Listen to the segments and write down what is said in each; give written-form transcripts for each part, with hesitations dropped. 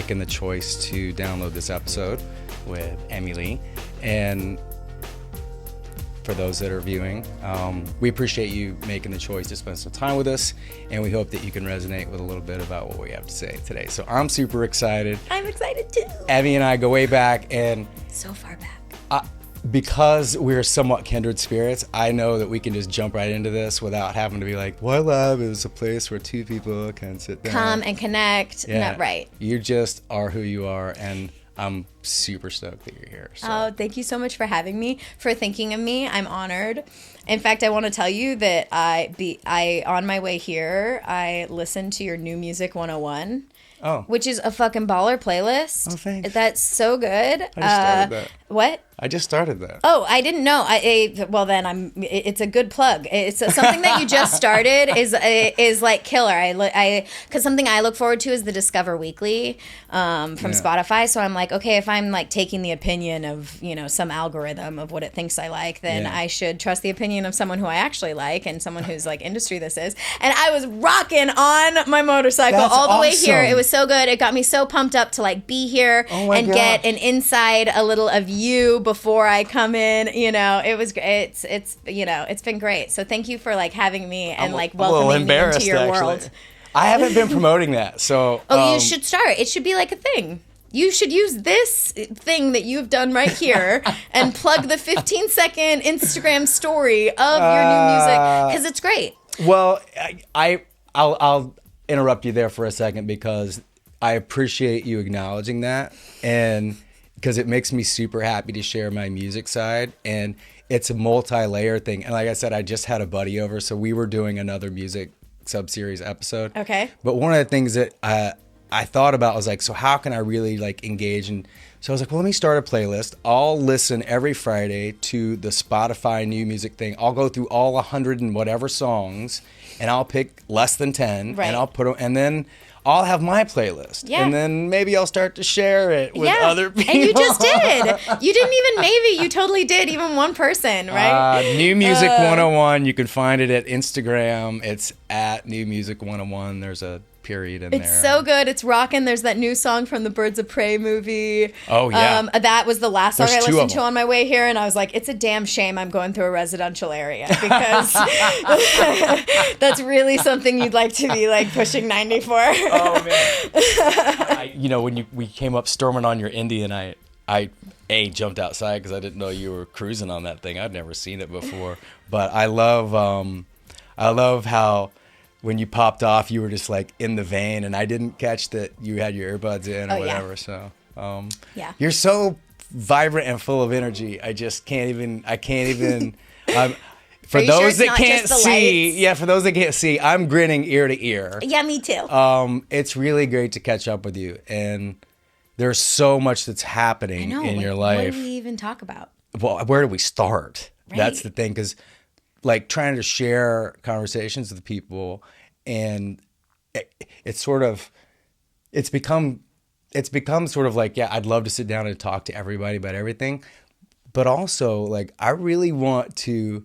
making the choice to download this episode with Emylee. And for those that are viewing, we appreciate you making the choice to spend some time with us, and we hope that you can resonate with a little bit about what we have to say today. So I'm super excited. I'm excited too. Emmy and I go way back, and so far back. Because we're somewhat kindred spirits, I know that we can just jump right into this without having to be like, whylab is a place where two people can sit down. Come and connect. Yeah. No, right. You just are who you are, and I'm super stoked that you're here. So. Oh, thank you so much for having me, for thinking of me. I'm honored. In fact, I want to tell you that I on my way here, I listened to your New Music 101. Oh. Which is a fucking baller playlist. Oh, thanks. That's so good. I just started that. What? I just started that. Oh, I didn't know. Well, then it's a good plug. It's something that you just started is like killer. Because something I look forward to is the Discover Weekly from Spotify. So I'm like, okay, if I'm like taking the opinion of, some algorithm of what it thinks I like, then I should trust the opinion of someone who I actually like and someone whose like industry this is. And I was rocking on my motorcycle all the way here. It was so good. It got me so pumped up to like be here and get an inside a little of you before I come in. It was it's been great. So thank you for like having me and like welcoming me into your world. I haven't been promoting that, so you should start. It should be like a thing. You should use this thing that you've done right here and plug the 15-second Instagram story of your new music because it's great. Well, I'll interrupt you there for a second because I appreciate you acknowledging that, and because it makes me super happy to share my music side, and it's a multi-layer thing. And like I said, I just had a buddy over, so we were doing another music sub-series episode. Okay. But one of the things that I thought about was like, so how can I really like engage? And so I was like, well, let me start a playlist. I'll listen every Friday to the Spotify new music thing. I'll go through all 100 and whatever songs, and I'll pick less than 10, and I'll put them, and then I'll have my playlist. Yeah. And then maybe I'll start to share it with other people. And you just did. You didn't even maybe. You totally did. Even one person, right? New Music 101. You can find it at Instagram. It's at New Music 101. There's a period in there. It's so good. It's rocking. There's that new song from the Birds of Prey movie. Oh, yeah. That was the last song I listened to on my way here, and I was like, it's a damn shame I'm going through a residential area because that's really something you'd like to be like pushing 90 for. Oh, man. When we came up storming on your Indian, I jumped outside because I didn't know you were cruising on that thing. I'd never seen it before. But I love how when you popped off, you were just like in the vein, and I didn't catch that you had your earbuds in or whatever. Yeah. So, you're so vibrant and full of energy. I can't even. For those that can't see, for those that can't see, I'm grinning ear to ear. Yeah, me too. It's really great to catch up with you, and there's so much that's happening in your life. What do we even talk about? Well, where do we start? Right. That's the thing, because like trying to share conversations with people, and it's become sort of like, I'd love to sit down and talk to everybody about everything, but also like I really want to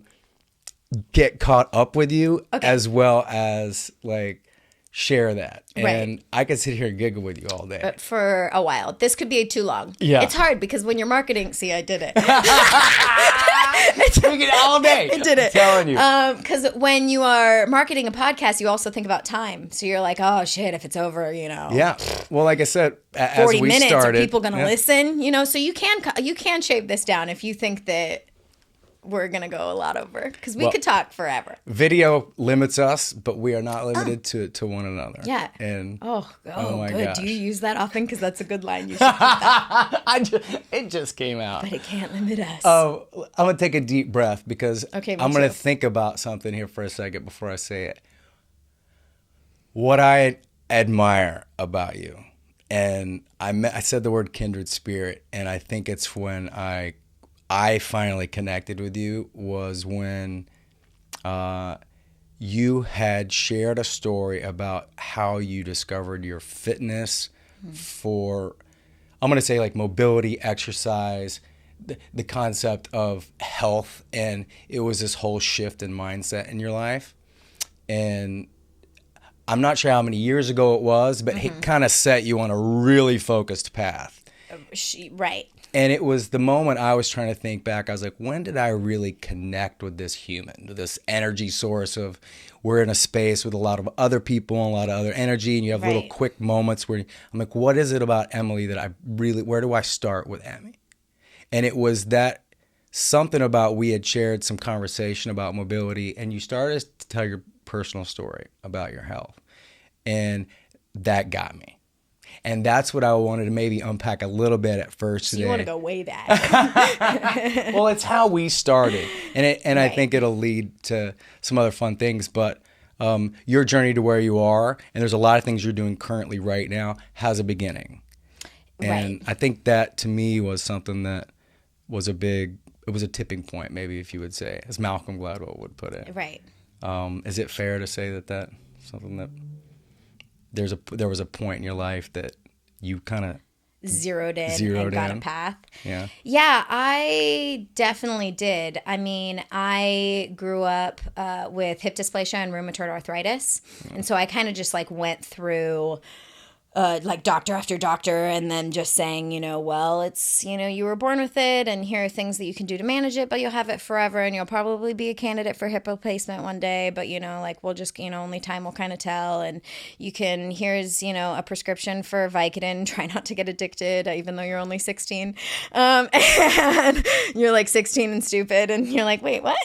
get caught up with you as well as like share that. And I could sit here and giggle with you all day. But for a while. This could be too long. Yeah. It's hard because when you're marketing, see, I did it. All day. I did it. I'm telling you. Because when you are marketing a podcast, you also think about time. So you're like, oh shit, if it's over, Yeah. Well, like I said, as 40 we minutes, started, are people going to listen? So you can shave this down if you think that we're going to go a lot over, because we could talk forever. Video limits us, but we are not limited to one another. Yeah. And oh my good. Gosh. Do you use that often? Because that's a good line. You should put that. It just came out. But it can't limit us. I'm going to take a deep breath because I'm going to too. think about something here for a second before I say it. What I admire about you, and I said the word kindred spirit, and I think it's when I finally connected with you was when you had shared a story about how you discovered your fitness for, I'm going to say like mobility, exercise, the concept of health, and it was this whole shift in mindset in your life. And I'm not sure how many years ago it was, but it kind of set you on a really focused path. Right. And it was the moment I was trying to think back. I was like, when did I really connect with this human, this energy source of we're in a space with a lot of other people and a lot of other energy, and you have little quick moments where I'm like, what is it about Emylee that I really, where do I start with Emmy? And it was that something about, we had shared some conversation about mobility, and you started to tell your personal story about your health. And that got me. And that's what I wanted to maybe unpack a little bit at first today. You want to go way back. Well, it's how we started. And I think it'll lead to some other fun things. But your journey to where you are, and there's a lot of things you're doing currently right now, has a beginning. And I think that to me was something that was it was a tipping point, maybe, if you would say, as Malcolm Gladwell would put it. Right. Is it fair to say that something that there was a point in your life that you kind of zeroed in and got a path? Yeah. Yeah, I definitely did. I mean, I grew up with hip dysplasia and rheumatoid arthritis. And so I kind of just like went through like doctor after doctor, and then just saying, well, it's, you were born with it, and here are things that you can do to manage it, but you'll have it forever, and you'll probably be a candidate for hip replacement one day, but, like, we'll just, only time will kind of tell, and here's, a prescription for Vicodin, try not to get addicted, even though you're only 16, and you're like 16 and stupid, and you're like, wait, what?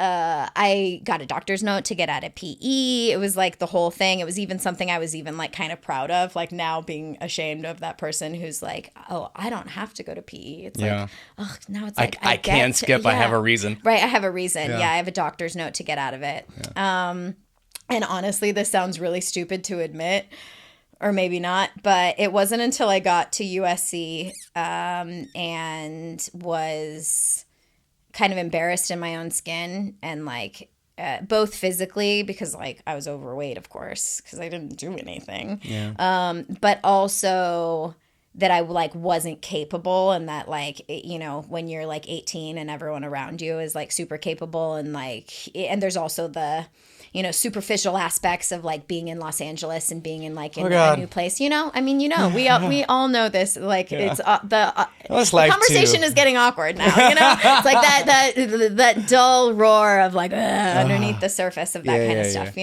I got a doctor's note to get out of PE. It was like the whole thing. It was even something I was even like kind of proud of, like now being ashamed of that person who's like, oh, I don't have to go to PE. It's like, oh, now it's like, I can skip. I have a reason. Right. I have a reason. Yeah. I have a doctor's note to get out of it. Yeah. And honestly, this sounds really stupid to admit, or maybe not, but it wasn't until I got to USC and was kind of embarrassed in my own skin, and like both physically, because like I was overweight, of course, because I didn't do anything, but also that I like wasn't capable, and that like when you're like 18 and everyone around you is like super capable, and like, and there's also the superficial aspects of like being in Los Angeles and being in like a new place. I mean, we all know this. Like it's the conversation is getting awkward now. It's like that dull roar of like underneath the surface of that kind of stuff.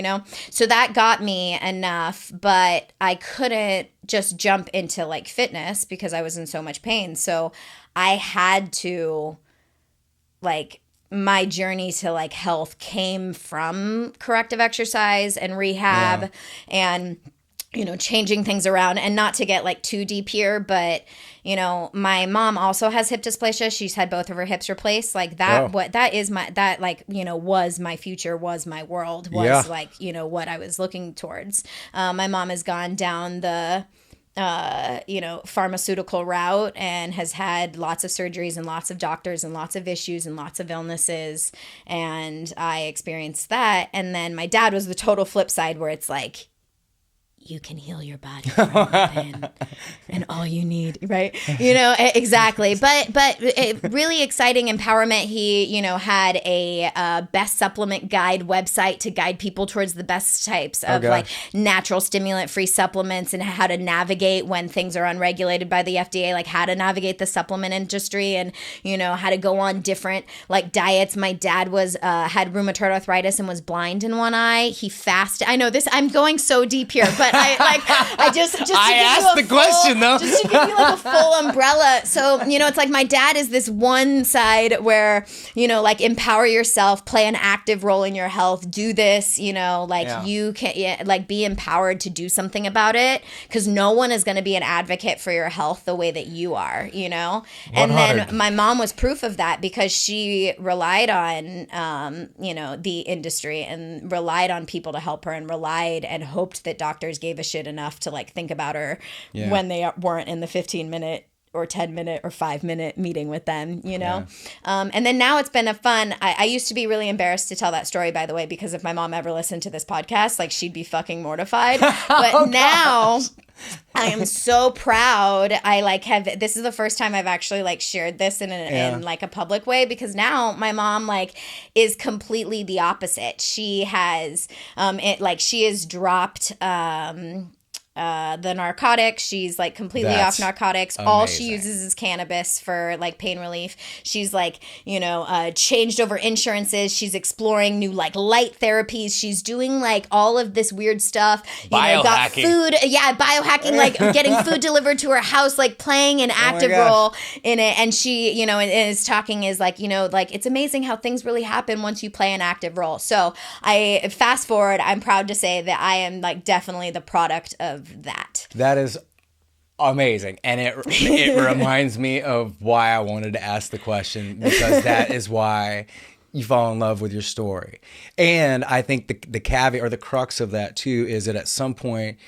So that got me enough, but I couldn't just jump into like fitness because I was in so much pain. So I had to like. My journey to like health came from corrective exercise and rehab and, changing things around, and not to get like too deep here, but, my mom also has hip dysplasia. She's had both of her hips replaced. Like that, was my future, was my world, was like, what I was looking towards. My mom has gone down the pharmaceutical route and has had lots of surgeries and lots of doctors and lots of issues and lots of illnesses. And I experienced that. And then my dad was the total flip side, where it's like, you can heal your body from within, and all you need, right? Exactly. But really exciting empowerment. He, had a best supplement guide website to guide people towards the best types of like natural stimulant-free supplements, and how to navigate when things are unregulated by the FDA, like how to navigate the supplement industry, and how to go on different like diets. My dad was had rheumatoid arthritis and was blind in one eye. He fasted. I know this. I'm going so deep here, but I just to I asked the question though. Just to give you like a full umbrella. So, it's like my dad is this one side where, like empower yourself, play an active role in your health, do this, you can like be empowered to do something about it, because no one is going to be an advocate for your health the way that you are, And 100. then my mom was proof of that, because she relied on, the industry, and relied on people to help her, and relied and hoped that doctors gave a shit enough to like think about her when they weren't in the 15-minute or 10-minute or 5-minute meeting with them, and then now it's been a fun, I used to be really embarrassed to tell that story, by the way, because if my mom ever listened to this podcast, like she'd be fucking mortified. But now I am so proud. I like have, this is the first time I've actually like shared this in like a public way, because now my mom like is completely the opposite. She has, she has dropped, the narcotics. She's like completely off narcotics. Amazing. All she uses is cannabis for like pain relief. She's like, changed over insurances. She's exploring new like light therapies. She's doing like all of this weird stuff. Got food. Yeah, biohacking, like getting food delivered to her house, like playing an active role in it. And she, and is talking is like, like it's amazing how things really happen once you play an active role. So I fast forward, I'm proud to say that I am like definitely the product of that. That is amazing. And it reminds me of why I wanted to ask the question, because that is why you fall in love with your story. And I think the caveat or the crux of that too is that at some point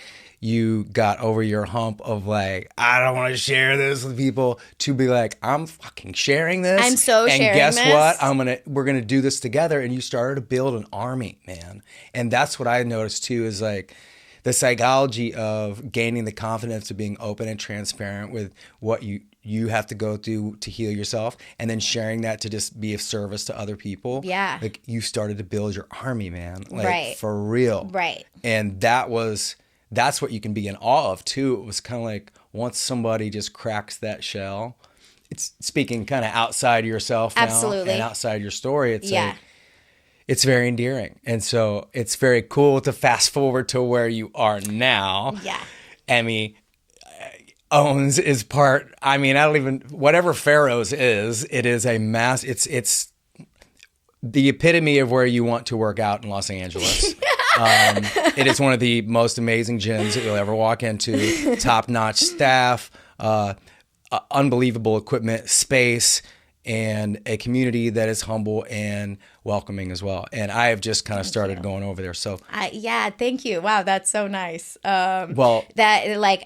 you got over your hump of like, I don't want to share this with people, to be like, I'm fucking sharing this. I'm so sharing this. And guess what? We're gonna do this together. And you started to build an army, man. And that's what I noticed too, is like the psychology of gaining the confidence of being open and transparent with what you have to go through to heal yourself, and then sharing that to just be of service to other people. Yeah. Like you started to build your army, man. Like right. For real. Right. And that's what you can be in awe of too. It was kind of like once somebody just cracks that shell, it's speaking kind of outside yourself now. Absolutely. And outside your story. It's like, it's very endearing. And so it's very cool to fast forward to where you are now. Yeah. Emmy is part, whatever Ferris is, it is a mass, it's the epitome of where you want to work out in Los Angeles. It is one of the most amazing gyms that you'll ever walk into. Top-notch staff, unbelievable equipment, space, and a community that is humble and welcoming as well. And I have just kind of started going over there. So thank you. Wow, that's so nice. Well, that like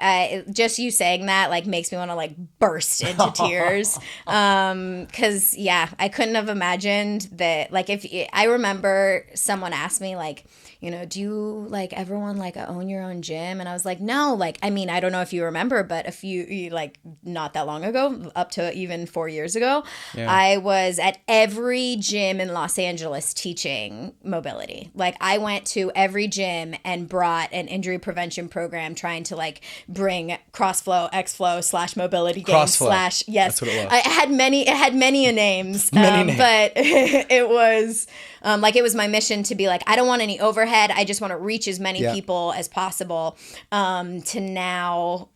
just you saying that like makes me want to like burst into tears. Because I couldn't have imagined that. Like I remember someone asked me like, do you like ever want like own your own gym? And I was like, no. Like, I don't know if you remember, but a few like not that long ago, up to even 4 years ago, I was at every gym in Los Angeles teaching mobility. Like I went to every gym and brought an injury prevention program, trying to like bring CrossFlow, XFlow / mobility games / yes. That's what it was. It had many names, but it was it was my mission to be like, I don't want any overhead. I just want to reach as many people as possible, to now,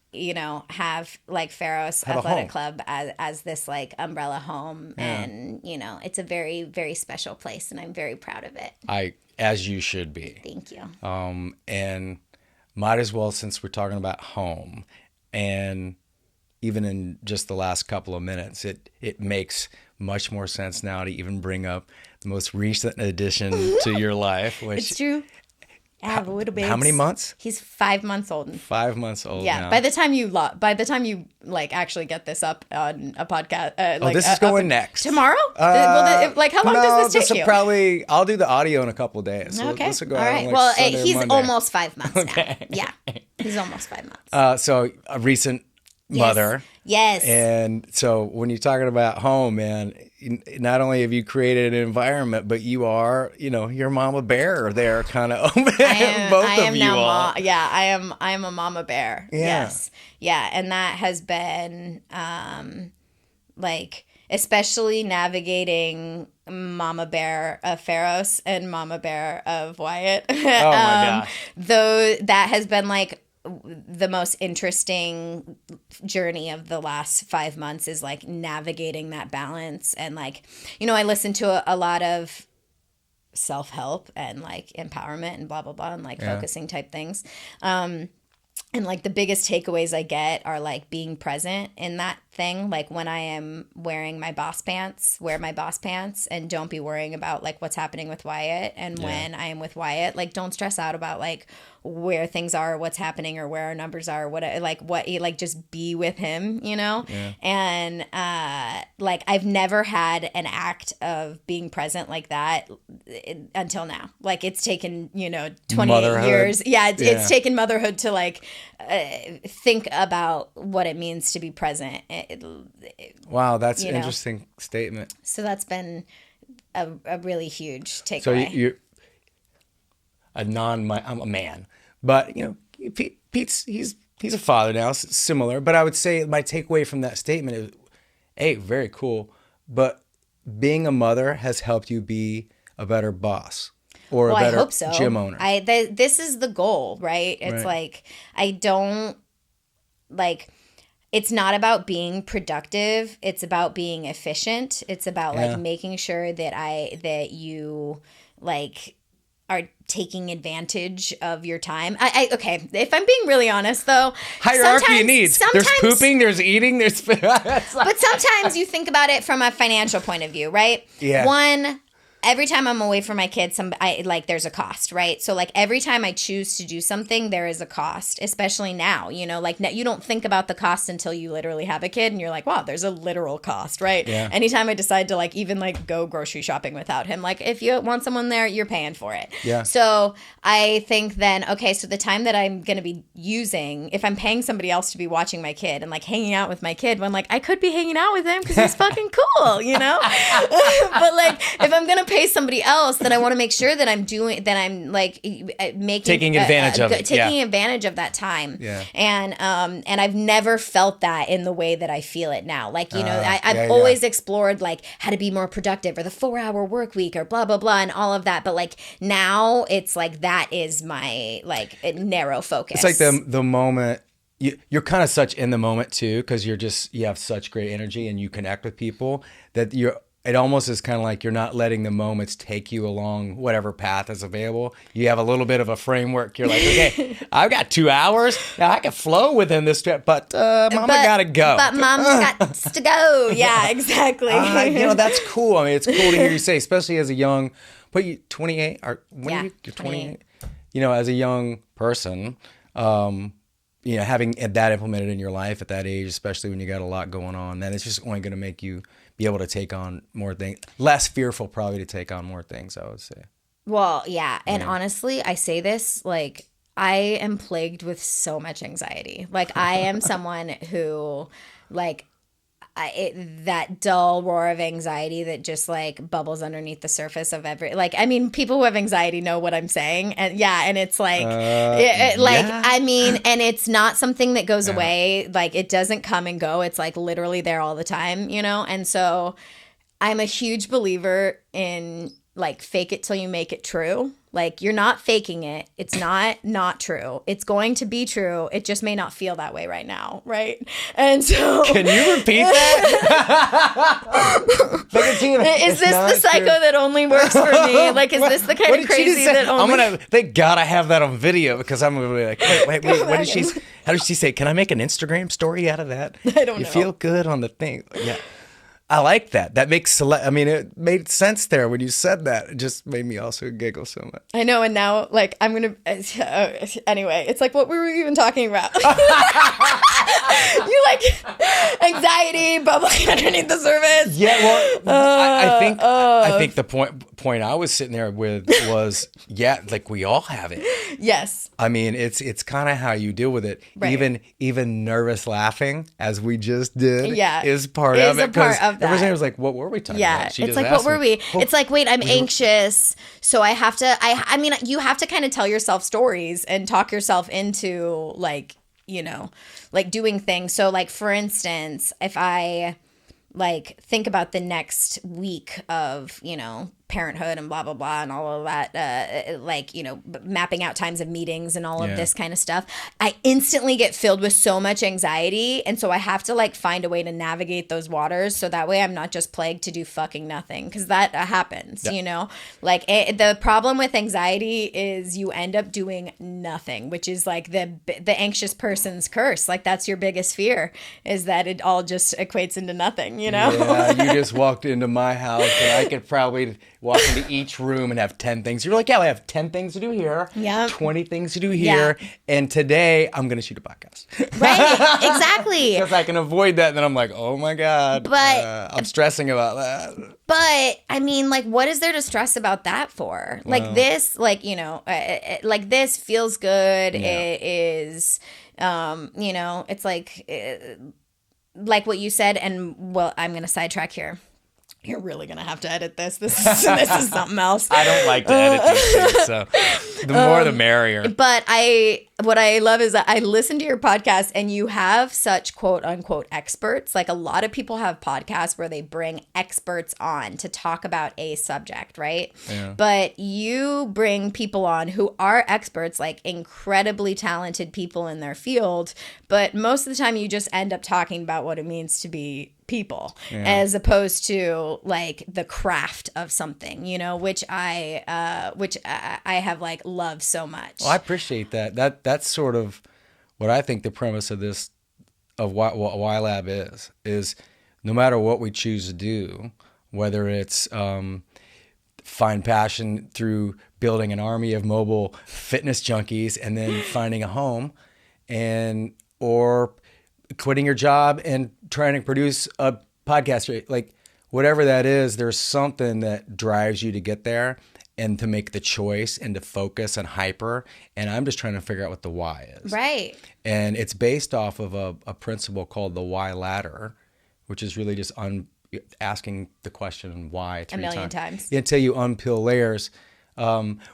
have like Ferris Athletic Club as this like umbrella home. Yeah. And, it's a very, very special place, and I'm very proud of it. As you should be. Thank you. And might as well, since we're talking about home, and even in just the last couple of minutes, it makes much more sense now to even bring up the most recent addition to your life, which it's true. I have a little baby. How many months? He's 5 months old. 5 months old. Yeah. Now. By the time you like actually get this up on a podcast, this is going next tomorrow. How long does this take you? I'll do the audio in a couple of days. Okay. This will go all right. on, Well, Sunday he's Monday. almost 5 months now. Yeah. He's almost 5 months. So a recent mother. Yes. And so when you're talking about home, man, not only have you created an environment, but you are, your mama bear there kind of. I am a mama bear. Yeah. Yes. Yeah. And that has been especially navigating mama bear of Ferris and mama bear of Wyatt. Oh my gosh. Though that has been like the most interesting journey of the last 5 months is like navigating that balance. And like, I listen to a lot of self-help and like empowerment and blah, blah, blah, and like focusing type things. And like the biggest takeaways I get are like being present in that thing. Like when I am wearing my boss pants, wear my boss pants, and don't be worrying about like what's happening with Wyatt. And when I am with Wyatt, like don't stress out about like where things are, what's happening, or where our numbers are, just be with him, you know? Yeah. And like I've never had an act of being present like that until now. Like it's taken, 28 Motherhood. years. Yeah, it's taken motherhood to like think about what it means to be present. Wow, that's an interesting statement. So that's been a really huge takeaway. So you're I'm a man, but Pete's he's a father now, similar. But I would say my takeaway from that statement is, hey, very cool. But being a mother has helped you be a better boss or a better I hope so. gym owner. This is the goal, right? It's like I don't like. It's not about being productive. It's about being efficient. It's about like making sure that you like are taking advantage of your time. Okay, if I'm being really honest though, hierarchy of needs. There's pooping, there's eating, there's but sometimes you think about it from a financial point of view, right? Yeah. One, every time I'm away from my kids, there's a cost, right? So like every time I choose to do something, there is a cost, especially now, like you don't think about the cost until you literally have a kid and you're like, wow, there's a literal cost, right? Yeah. Anytime I decide to like even like go grocery shopping without him, like if you want someone there, you're paying for it. Yeah. So I think then, okay, so the time that I'm going to be using, if I'm paying somebody else to be watching my kid and like hanging out with my kid, when like I could be hanging out with him because he's fucking cool, But like if I'm going to pay somebody else, then I want to make sure that I'm taking advantage of it. Taking advantage of that time. Yeah. And I've never felt that in the way that I feel it now. Like, I've always explored like how to be more productive or the 4-hour work week or blah, blah, blah, and all of that. But like now it's like, that is my like narrow focus. It's like the moment you're kind of such in the moment too, because you have such great energy and you connect with people that it almost is kind of like you're not letting the moments take you along whatever path is available. You have a little bit of a framework. You're like, okay, I've got 2 hours. Now I can flow within this trip, but mama got to go. But mama got to go. Yeah, exactly. That's cool. I mean, it's cool to hear you say, especially as a young, but you 28, or when you're 28, as a young person, having that implemented in your life at that age, especially when you got a lot going on, then it's just only going to make you be able to take on more things, less fearful probably to take on more things, I would say. Well, yeah. And honestly, I say this, like, I am plagued with so much anxiety. Like, I am someone who, like, that dull roar of anxiety that just like bubbles underneath the surface of people who have anxiety know what I'm saying. And and it's like, I mean, and it's not something that goes away. Like it doesn't come and go. It's like literally there all the time, And so I'm a huge believer in like fake it till you make it true. Like you're not faking it. It's not true. It's going to be true. It just may not feel that way right now, right? And so can you repeat that? Is this the psycho that only works for me? Like is this the kind of crazy that only thank God I have that on video because I'm gonna be like, wait, how did she say, can I make an Instagram story out of that? I don't know. You feel good on the thing. Yeah. I like that. That makes it made sense there when you said that. It just made me also giggle so much. I know, and now like I'm gonna anyway. It's like what were we even talking about? You like anxiety bubbling underneath the surface. Yeah, well, I think the point I was sitting there with was like we all have it. Yes. I mean, it's kind of how you deal with it. Right. Even nervous laughing, as we just did, is part of it. Everybody was like, what were we talking about? It's like, what were we? It's like, wait, I'm anxious. So I have to, I mean, you have to kind of tell yourself stories and talk yourself into like, like doing things. So like, for instance, if I like think about the next week of, parenthood and blah, blah, blah, and all of that, like, you know, mapping out times of meetings and all of this kind of stuff, I instantly get filled with so much anxiety. And so I have to like find a way to navigate those waters. So that way I'm not just plagued to do fucking nothing. Because that happens, you know, like the problem with anxiety is you end up doing nothing, which is like the anxious person's curse. Like that's your biggest fear, is that it all just equates into nothing, you know? Yeah, you just walked into my house and I could probably walk into each room and have 10 things. You're like, yeah, I have 10 things to do here, 20 things to do here, and today I'm going to shoot a podcast. Right, exactly. Because I can avoid that, and then I'm like, oh my God, but I'm stressing about that. But, I mean, like, what is there to stress about that for? Like this, like, you know, like this feels good. It is, you know, it's like what you said, and, well, I'm going to sidetrack here. You're really going to have to edit this. This is something else. I don't like to edit these things, so the more the merrier. But what I love is that I listen to your podcast and you have such quote unquote experts. Like a lot of people have podcasts where they bring experts on to talk about a subject, right? Yeah. But you bring people on who are experts, like incredibly talented people in their field. But most of the time you just end up talking about what it means to be people, as opposed to like the craft of something, you know, which I have like loved so much. Well, I appreciate that. That's sort of what I think the premise of this, of what whylab is no matter what we choose to do, whether it's find passion through building an army of mobile fitness junkies and then finding a home, or quitting your job and trying to produce a podcast, like whatever that is, there's something that drives you to get there and to make the choice and to focus and hyper. And I'm just trying to figure out what the why is. Right. And it's based off of a principle called the why ladder, which is really just asking the question why 3 times. A million times. Until you unpeel layers.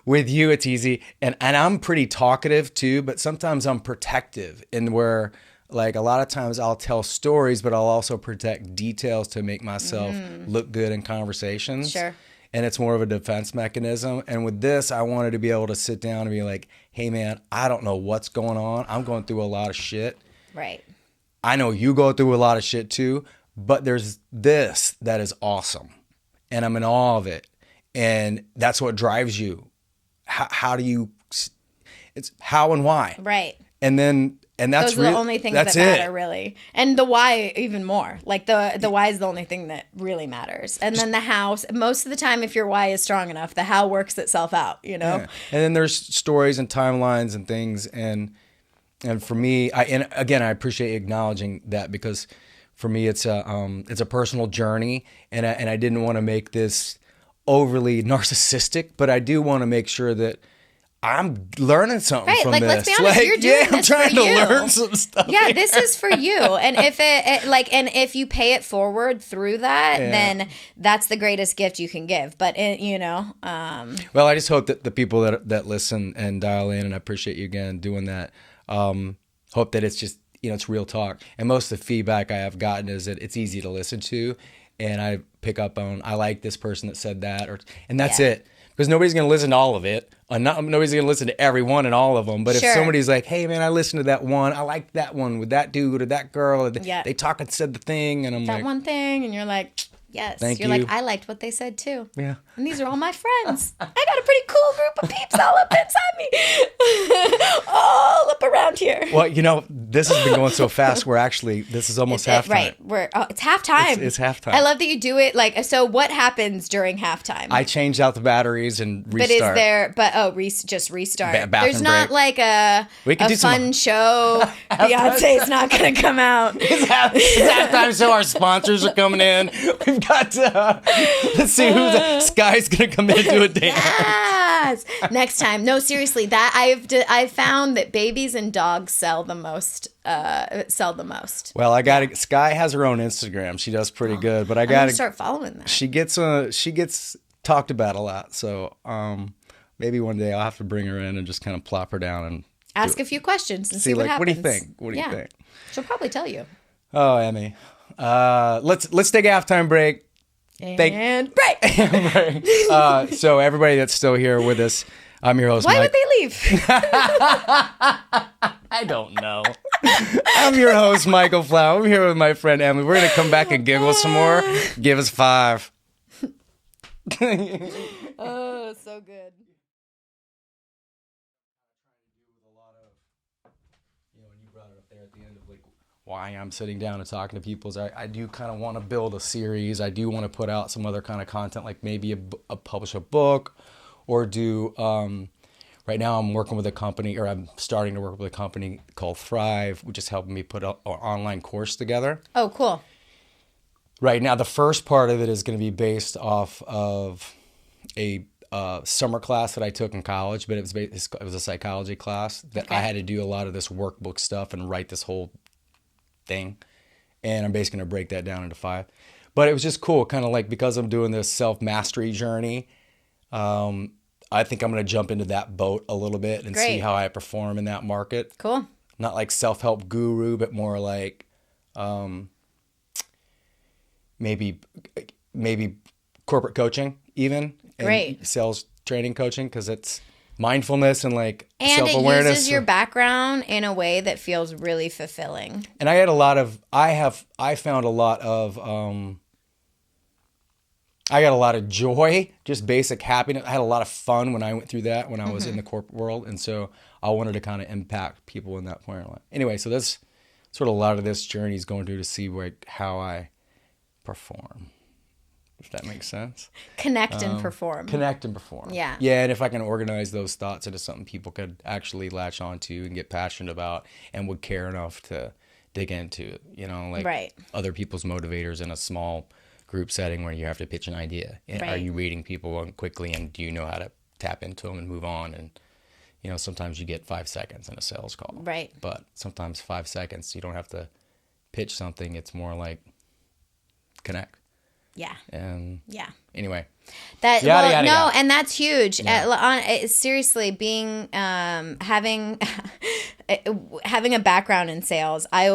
With you, it's easy. And I'm pretty talkative too, but sometimes I'm protective in where, like a lot of times I'll tell stories, but I'll also protect details to make myself look good in conversations. Sure. And it's more of a defense mechanism. And with this, I wanted to be able to sit down and be like, hey man, I don't know what's going on. I'm going through a lot of shit. Right. I know you go through a lot of shit too, but there's this that is awesome. And I'm in awe of it. And that's what drives you. How do you, it's how and why. Right. And that's those are the only things that matter, really. And the why even more. Like the why is the only thing that really matters. And then the how, most of the time if your why is strong enough, the how works itself out, you know? Yeah. And then there's stories and timelines and things. And for me, I appreciate acknowledging that, because for me it's a personal journey, and I didn't want to make this overly narcissistic, but I do want to make sure that I'm learning something from like, this. Let's be honest, you're doing I'm this trying for to you. learn some stuff. Yeah, this is for you. And if you pay it forward through that, then that's the greatest gift you can give. But well, I just hope that the people that listen and dial in, and I appreciate you again doing that. Hope that it's just, it's real talk. And most of the feedback I have gotten is that it's easy to listen to, and I pick up on, I like this person that said that, and that's it. Because nobody's going to listen to all of it. Nobody's going to listen to every one and all of them. But if somebody's like, hey, man, I listened to that one. I liked that one with that dude or that girl. They talked and said the thing. And I'm like, that one thing. And you're like, yes. Thank you. You're like, I liked what they said too. Yeah. And these are all my friends. I got a pretty cool group of peeps all up inside me. All up around here. Well, this has been going so fast. This is almost halftime. Right. It's halftime. It's halftime. I love that you do it. Like, so what happens during halftime? I change out the batteries and restart. Just restart. Bathroom There's not break. like a fun show. Beyonce's not going to come out. It's halftime, so our sponsors are coming in. We've got to, let's see Sky's going to come in and do a dance. Yes. Next time. No, seriously, that I've found that babies and dogs sell the most. Well, Sky has her own Instagram. She does pretty good, but I got to start following that. She gets talked about a lot. So, maybe one day I'll have to bring her in and just kind of plop her down and ask a few questions and see what happens. What do you think? What do you think? She'll probably tell you. Oh, Emmy. Let's take a halftime break. And break. So everybody that's still here with us, I'm your host. Why would they leave? I don't know. I'm your host, Michaelflowers. I'm here with my friend Emylee. We're going to come back and giggle some more. Give us 5. Oh, so good. When you brought it up there at the end of like why I'm sitting down and talking to people is I do kind of want to build a series. I do want to put out some other kind of content, like maybe publish a book or do, right now I'm working with a company, or I'm starting to work with a company called Thrive, which is helping me put an online course together. Oh, cool. Right now, the first part of it is going to be based off of a summer class that I took in college, but it was a psychology class that I had to do a lot of this workbook stuff and write this whole thing. And I'm basically going to break that down into 5. But it was just cool, kind of like because I'm doing this self-mastery journey, I think I'm going to jump into that boat a little bit and see how I perform in that market. Cool. Not like self-help guru, but more like maybe corporate coaching even. And sales training coaching, because it's mindfulness and like self-awareness. And it uses your background in a way that feels really fulfilling. And I found a lot of I got a lot of joy, just basic happiness. I had a lot of fun when I went through that when I was in the corporate world. And so I wanted to kind of impact people in that point. Anyway, so that's sort of a lot of this journey is going through to see like how I perform, if that makes sense. Connect and perform. Yeah. Yeah, and if I can organize those thoughts into something people could actually latch onto and get passionate about and would care enough to dig into, other people's motivators in a small group setting where you have to pitch an idea. Are you reading people quickly, and do you know how to tap into them and move on? And sometimes you get 5 seconds in a sales call. Right. But sometimes 5 seconds, you don't have to pitch something. It's more like connect. Yeah. And anyway. And that's huge. Yeah. Seriously, being having a background in sales. I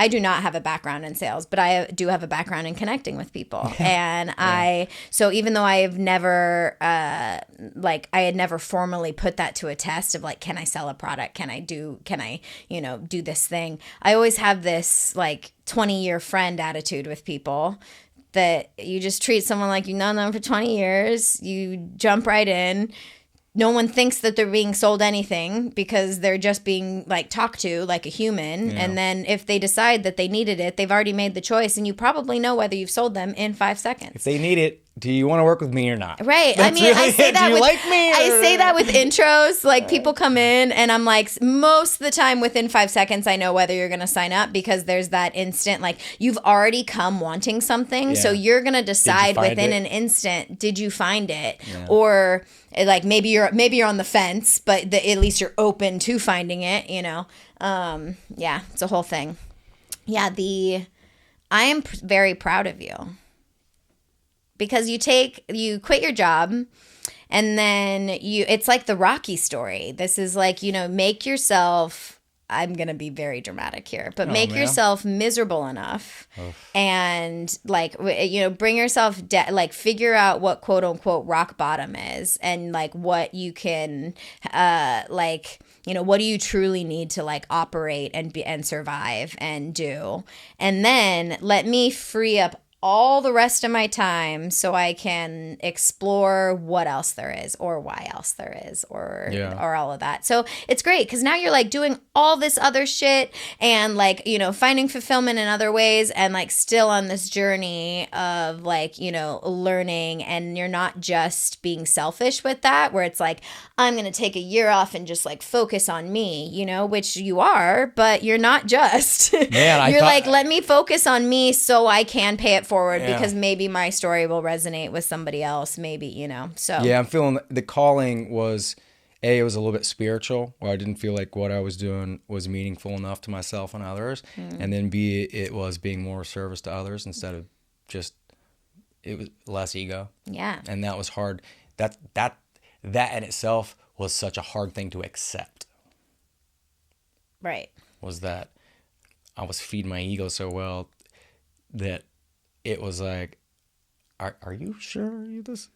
do not have a background in sales, but I do have a background in connecting with people. And so even though I have never I had never formally put that to a test of like, can I sell a product? Can I do this thing? I always have this like 20-year friend attitude with people, that you just treat someone like you've known them for 20 years. You jump right in. No one thinks that they're being sold anything because they're just being like talked to like a human. Yeah. And then if they decide that they needed it, they've already made the choice, and you probably know whether you've sold them in 5 seconds. If they need it, do you want to work with me or not? Right. That's really I say that do you like me? I say that with intros. Like people come in and I'm like, most of the time within 5 seconds, I know whether you're going to sign up, because there's that instant, like you've already come wanting something. Yeah. So you're going to decide within an instant, did you find it? Yeah. Or like maybe you're on the fence, but at least you're open to finding it, it's a whole thing. Yeah. I am very proud of you. Because you quit your job, and then it's like the Rocky story. This is like, make yourself, I'm going to be very dramatic here, but make yourself miserable enough and like, bring yourself, figure out what quote unquote rock bottom is, and like what you can, what do you truly need to like operate and survive and do. And then let me free up all the rest of my time so I can explore what else there is, or why else there is, or all of that. So it's great because now you're like doing all this other shit and like, finding fulfillment in other ways, and like still on this journey of like, learning, and you're not just being selfish with that, where it's like, I'm going to take a year off and just like focus on me, which you are, but you're not just. Man, you're like, let me focus on me so I can pay it forward, because maybe my story will resonate with somebody else, maybe, so. Yeah, I'm feeling the calling was, A, it was a little bit spiritual, where I didn't feel like what I was doing was meaningful enough to myself and others. And then B, it was being more of service to others instead of just, it was less ego. Yeah. And that was hard. That in itself was such a hard thing to accept. Right. Was that I was feeding my ego so well that it was like, are you sure you this?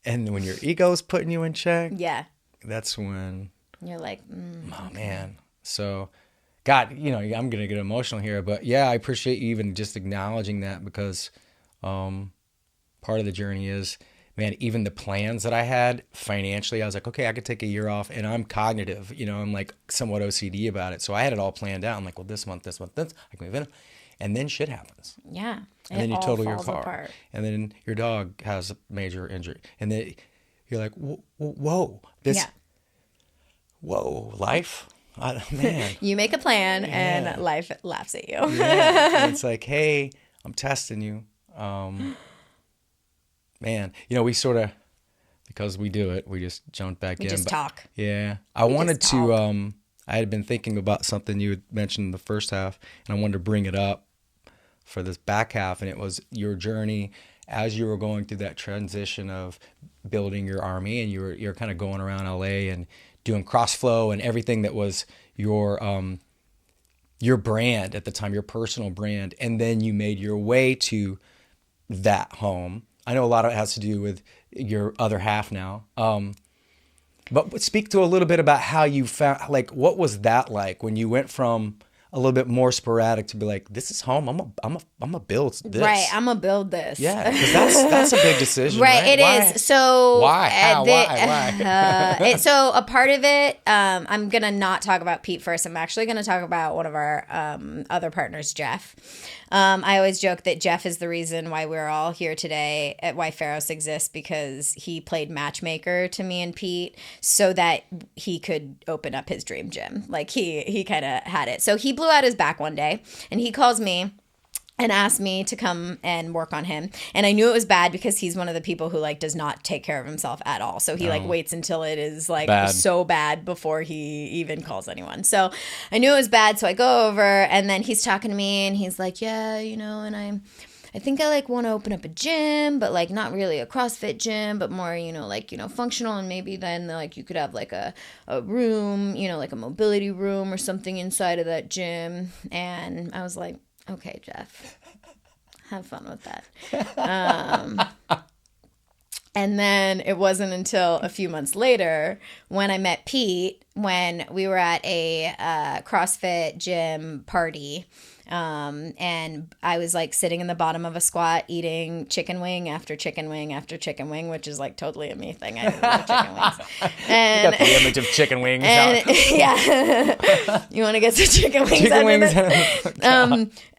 And when your ego's putting you in check, Yeah. that's when You're like, oh man. So God, you know, I'm gonna get emotional here, but yeah, I appreciate you even just acknowledging that, because part of the journey is, man, even the plans that I had financially, I was like, okay, I could take a year off, and I'm cognitive, you know, I'm like somewhat OCD about it. So I had it all planned out. I'm like, well, this month, this, I can move in. And then shit happens. yeah. And then you all total your falls car. apart. And then your dog has a major injury. And then you're like, whoa, whoa, life? Man. You make a plan and life laughs at you. Yeah. And it's like, hey, I'm testing you. Man, you know, we sort of, because we do it, we just jumped back in. We just talk. Yeah. I wanted to, I had been thinking about something you had mentioned in the first half, and I wanted to bring it up for this back half, and it was your journey as you were going through that transition of building your army, and you're kind of going around LA and doing CrossFlow and everything that was your brand at the time, your personal brand, and then you made your way to that home. I know a lot of it has to do with your other half now. But speak to a little bit about how you found, like, what was that like when you went from a little bit more sporadic to be like, this is home. I'm a build this. Right. I'm gonna build this. Yeah, because that's a big decision. Right. It Why? is. So why? How? Why? So a part of it, I'm gonna not talk about Pete first. I'm actually gonna talk about one of our other partners, Jeff. I always joke that Jeff is the reason why we're all here today, at why Ferris exists, because he played matchmaker to me and Pete so that he could open up his dream gym. Like he kind of had it. So he blew out his back one day and he calls me and asked me to come and work on him. And I knew it was bad because he's one of the people who like does not take care of himself at all. So he like waits until it is like so bad before he even calls anyone. So I knew it was bad. So I go over and then he's talking to me and he's like, yeah, you know, and I think I like want to open up a gym, but like not really a CrossFit gym, but more, you know, like, you know, functional. And maybe then like you could have like a room, you know, like a mobility room or something inside of that gym. And I was like, okay, Jeff, have fun with that. And then it wasn't until a few months later when I met Pete, when we were at a CrossFit gym party. And I was like sitting in the bottom of a squat eating chicken wing after chicken wing after chicken wing, which is like totally a me thing. I love chicken wings. And you got the image of chicken wings. Yeah. You want to get some chicken wings? Chicken wings.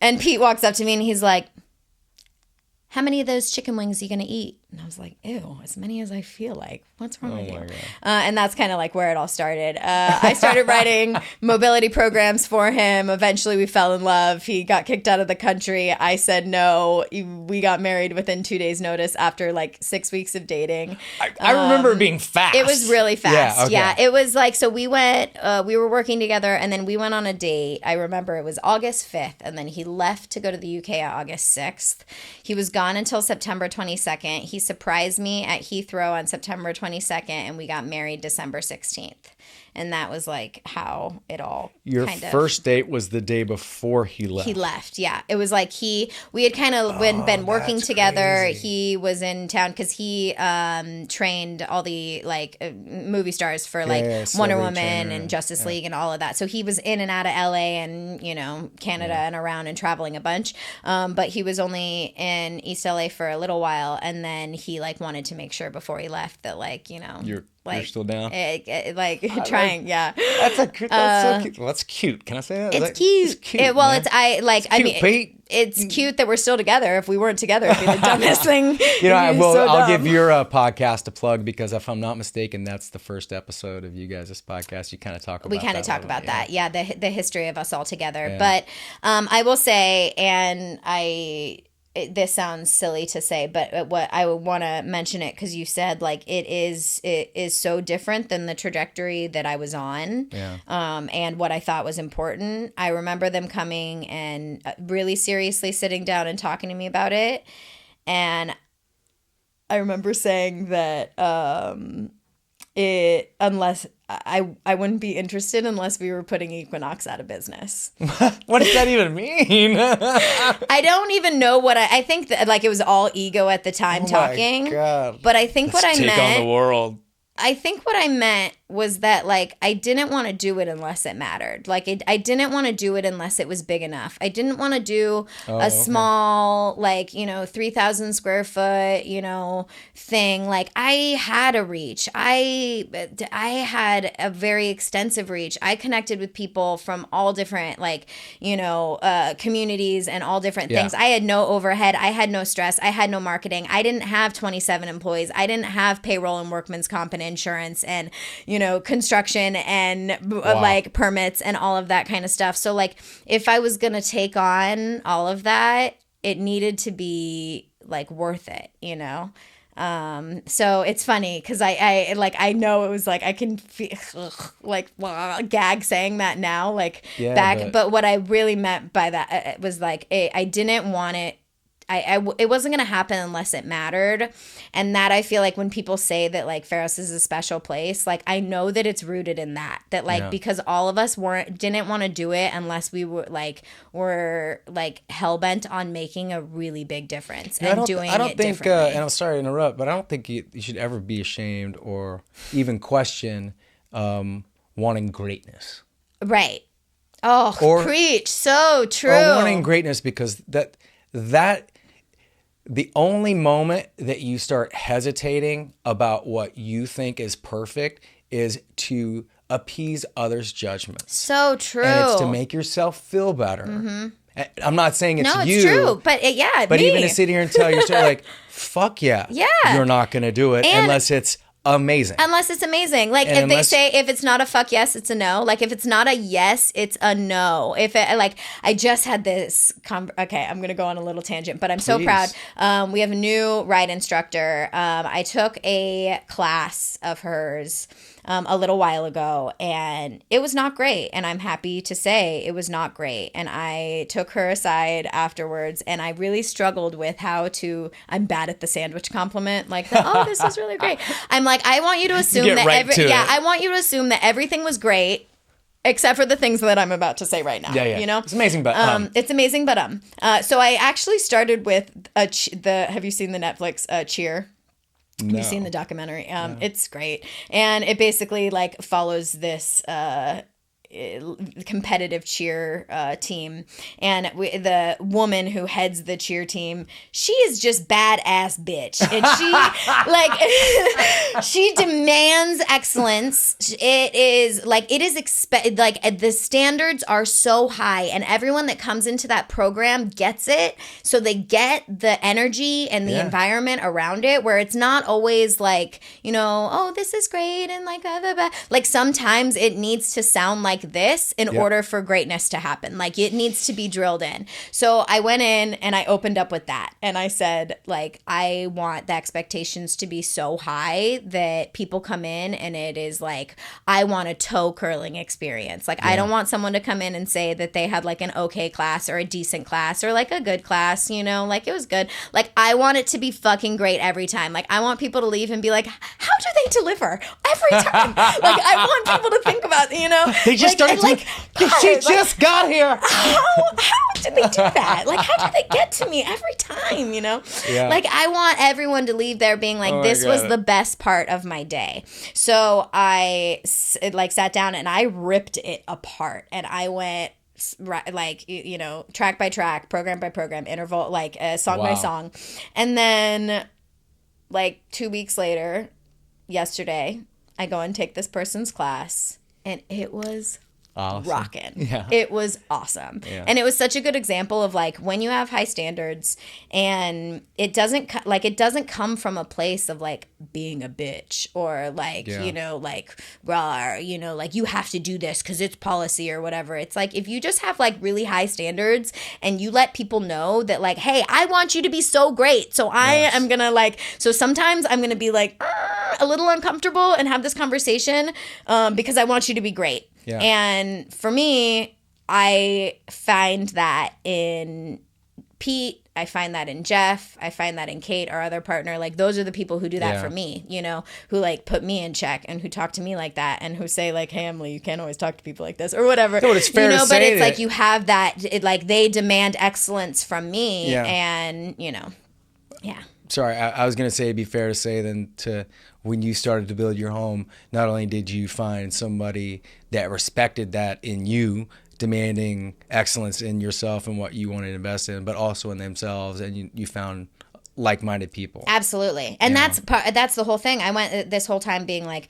And Pete walks up to me and he's like, how many of those chicken wings are you going to eat? And I was like, ew, as many as I feel like. What's wrong with you? And that's kind of like where it all started. I started writing mobility programs for him. Eventually we fell in love. He got kicked out of the country. I said no. We got married within 2 days' notice after like 6 weeks of dating. I remember it being fast. It was really fast. Yeah, okay. Yeah, it was like, so we went, we were working together and then we went on a date. I remember it was August 5th and then he left to go to the UK on August 6th. He was gone until September 22nd. He surprised me at Heathrow on September 22nd and we got married December 16th. And that was like how it all Your first date was the day before he left. He left, yeah. It was like we had kind of been working together. Crazy. He was in town because he trained all the like movie stars for like Wonder Woman and Justice League and all of that. So he was in and out of LA and, you know, Canada and around and traveling a bunch. But he was only in East LA for a little while. And then he like wanted to make sure before he left that like, you know. You're still down? Trying, yeah. That's so cute. Well, that's cute. Can I say that? It's cute. It's cute. I mean, Pete. it's cute that we're still together. If we weren't together, it'd be the dumbest thing. You know, I'll give your podcast a plug because if I'm not mistaken, that's the first episode of you guys' podcast. You kind of talk about that. We kind of talk about that. Yeah, the history of us all together. Yeah. But I will say, and this sounds silly to say, but what I would want to mention it because you said like it is so different than the trajectory that I was on, and what I thought was important. I remember them coming and really seriously sitting down and talking to me about it, and I remember saying that unless I wouldn't be interested unless we were putting Equinox out of business. What does that even mean? I don't even know what I think that like it was all ego at the time talking. My God. But I think Let's what I take meant on the world. I think what I meant was that, like, I didn't want to do it unless it mattered. Like, I didn't want to do it unless it was big enough. I didn't want to do a small, like, 3,000 square foot, thing. Like, I had a reach. I had a very extensive reach. I connected with people from all different, like, communities and all different things. I had no overhead. I had no stress. I had no marketing. I didn't have 27 employees. I didn't have payroll and workman's comp and insurance and, construction and like permits and all of that kind of stuff. So like if I was going to take on all of that, it needed to be like worth it, So it's funny because I know it was like I can feel like gag saying that now but what I really meant by that was like I didn't want it. It wasn't going to happen unless it mattered. And that I feel like when people say that like Ferris is a special place, like I know that it's rooted in that because all of us didn't want to do it unless we were hell bent on making a really big difference differently. And I'm sorry to interrupt, but I don't think you should ever be ashamed or even question wanting greatness. Right. Oh, preach. So true. Or wanting greatness because that the only moment that you start hesitating about what you think is perfect is to appease others' judgments. So true. And it's to make yourself feel better. Mm-hmm. I'm not saying it's you. No, it's true. But But me. Even to sit here and tell yourself like, fuck yeah. You're not going to do it unless it's amazing. Unless it's amazing. Like if they say if it's not a fuck yes, it's a no. Like if it's not a yes, it's a no. If it like I just had this okay, I'm gonna go on a little tangent, but I'm so proud. We have a new ride instructor. I took a class of hers a little while ago and it was not great, and I'm happy to say it was not great. And I took her aside afterwards and I really struggled with I'm bad at the sandwich compliment, like this is really great. I'm like, I want you to assume I want you to assume that everything was great except for the things that I'm about to say right now. It's amazing, but it's amazing, but so I actually started with have you seen the Netflix Cheer? No. You've seen the documentary. No. It's great. And it basically like follows this competitive cheer team, and the woman who heads the cheer team, she is just badass bitch, and she she demands excellence. It is the standards are so high, and everyone that comes into that program gets it, so they get the energy and the environment around it, where it's not always like, this is great and like blah, blah, blah. Like sometimes it needs to sound like this in order for greatness to happen. Like it needs to be drilled in. So I went in and I opened up with that. And I said, like, I want the expectations to be so high that people come in and it is like, I want a toe curling experience. Like I don't want someone to come in and say that they had like an okay class or a decent class or like a good class, like it was good. Like I want it to be fucking great every time. Like I want people to leave and be like, how do they deliver every time? Like I want people to think about, they just started she just got here. How did they do that? Like, how did they get to me every time, Like, I want everyone to leave there being like, this was the best part of my day. So I, sat down and I ripped it apart. And I went, track by track, program by program, interval, song by song. And then, 2 weeks later, yesterday, I go and take this person's class. And it was rocking. Yeah. It was awesome. Yeah. And it was such a good example of like when you have high standards and it doesn't come from a place of like being a bitch or like, rawr, like you have to do this because it's policy or whatever. It's like if you just have like really high standards and you let people know that like, hey, I want you to be so great. So I am going to so sometimes I'm going to be like a little uncomfortable and have this conversation because I want you to be great. Yeah. And for me, I find that in Pete. I find that in Jeff. I find that in Kate, our other partner. Like, those are the people who do that for me, you know, who like put me in check and who talk to me like that and who say like, hey, Emylee, you can't always talk to people like this or whatever. No, it's fair you know, to but say it's that. like you have that, like they demand excellence from me Yeah. and, you know, yeah. Sorry, I was going to say it'd be fair to say then when you started to build your home, not only did you find somebody that respected that in you, demanding excellence in yourself and what you wanted to invest in, but also in themselves, and you found like-minded people. Absolutely. And that's the whole thing. I went this whole time being like,